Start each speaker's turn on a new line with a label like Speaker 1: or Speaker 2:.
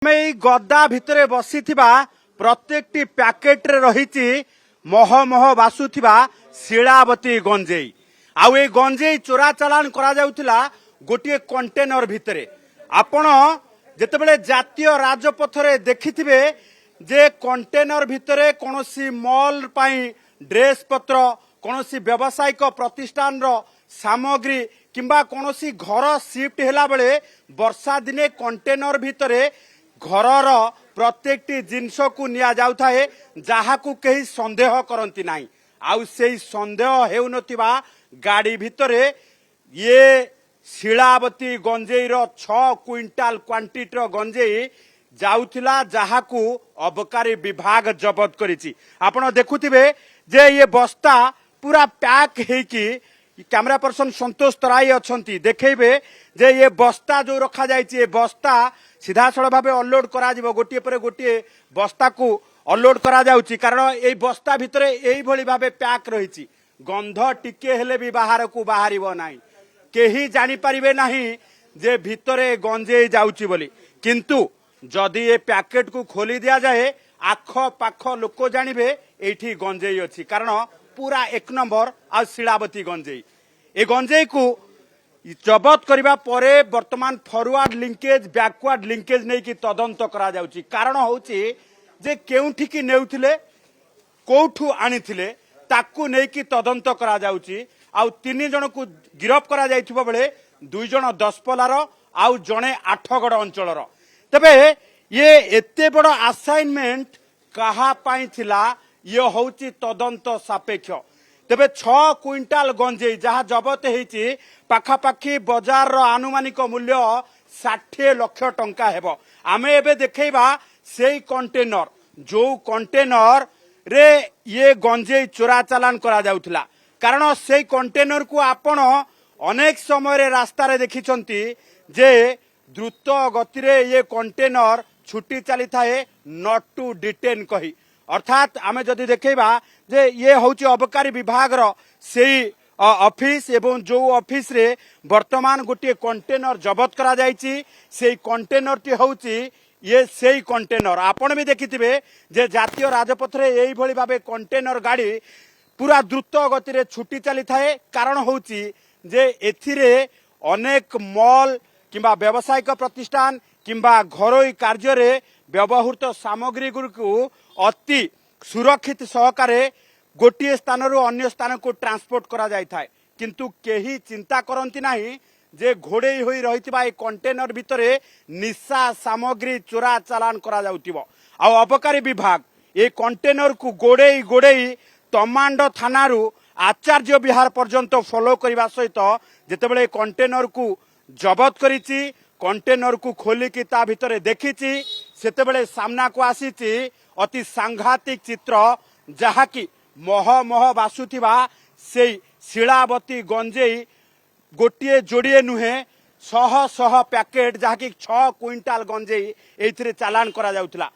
Speaker 1: गद्दा भितर बसी प्रत्येक पैकेट रे रही मह मह बासुथिबा शिलावती गंजेई आउ ए गंजेई चोरा चालान करा जाउथिला गोटे कंटेनर भितरे। आपण जेतेबेले जातीय राजपथ रे देखिथिबे जे कंटेनर भितरे कोनोसी मॉल पाई ड्रेस पत्र कोनोसी व्यावसायिक प्रतिष्ठान रो सामग्री किंबा कोनोसी घर शिफ्ट हैला बेले वर्षा दिने कंटेनर भितरे घरर प्रत्येक जिनस को निया जाउथाए जहाकू कहीं संदेह करती नाही। आउ से संदेह हेउनथिबा गाड़ी भितरे ये शिलावती गंजेईर 6 क्विंटाल क्वांटिटीर गंजेई जाउथिला जहाकू अबकारी विभाग जबत करिछि। आपण देखुथिबे जे ये बस्ता पूरा पैक हेकी कैमरा पर्सन संतोष तराई अछंती देखेबे जे ये बस्ता जो रखा जाइछि ये बस्ता सीधा सड़क भाव अनलोड करा जिवो गोटे पर गोटे बस्ता को अनलोड करा जाउछि कारण ए बस्ता भितरे एई भली भाबे पैक रहिछि गंध टिके हेले भी बाहर को बाहरिबो नाही केही जानि परिबे नाही जे भितरे गंजेई जाउछि बोली। किंतु जदि ए पैकेट को खोली दिया जाए आख पाख लोक जानिबे एठी गंजेई अछि कारण पूरा 1 नंबर आ शिलावती गंजेई। ए गंजेई को जबत करबा परे वर्तमान फॉरवर्ड लिंकेज बैकवर्ड लिंकेज नहीं कि तदंत करा जाउछि कारण होउछि जे केउठी की नेउथिले कोठू आनिथिले ताकू नहीं कि तदंत करा जाउछि। आउ 3 जन को गिरफ करा जाइथिबो बेले 2 जन दसपलार आउ जणे आठगड़ अंचलर। तबे ये एते बड़ असाइनमेंट कहा पाई थिला ये होउछि तदंत सापेक्ष। तेबे 6 क्विंटाल गंजेई जहाँ जबत होती पाखापाखि बजार रो आनुमानिक मूल्य 60 लाख टंका हेबो। आमे एबे देखैबा सेई कंटेनर जो कंटेनर रे ये गंजेई चोरा चालान करा जाउथिला कारण सेई कंटेनर को आपण अनेक समय रे रास्ता रे देखिछंती जे द्रुत गति रे ये कंटेनर छुट्टी चली थाए नॉट टू डिटेन कही अर्थात आमे जदि देखैबा जे ये होउची अबकारी विभाग रो सेई ऑफिस एवं जो ऑफिस रे वर्तमान गोटे कंटेनर जबत करा जाइछि सेई कंटेनर टी होउची ये सेई कंटेनर। आपण भी देखिथिबे जे जातीय राजपथ रे एई भली भाबे कंटेनर गाड़ी पूरा द्रुत गति रे छुट्टी चली थाए कारण होउची जे एथिरे अनेक मॉल किंबा व्यावसायिक प्रतिष्ठान किंबा घरोई कार्य रे व्यवहृत सामग्री गुरु अति सुरक्षित सहकारे गोटे स्थान रु अन्य स्थान को ट्रांसपोर्ट करा जाय थाए किंतु केही चिंता करंती नाही जे घोड़े होई रहितबा ए कंटेनर भितरे निशा सामग्री चोरा चालान करा जाउतिबो। आ अबकारी विभाग ए कंटेनर को गोड़ेई गोड़ेई तमांड थाना रु आचार्य विहार पर्यंत फॉलो करबा सहित जेतेबेले कंटेनर को जबत करिछि कंटेनर को खोलिकी ता भितरे देखिछि सेतेबेले सामना को आसीछि अति सांघातिक चित्र जहाकी मह मह बासुथिबा सेई शिलावती गंजेई गोटे जोड़िए नुहे शह शह पैकेट जहाकी 6 क्विंटाल गंजेई एथिरे चालान करा जाउथिला।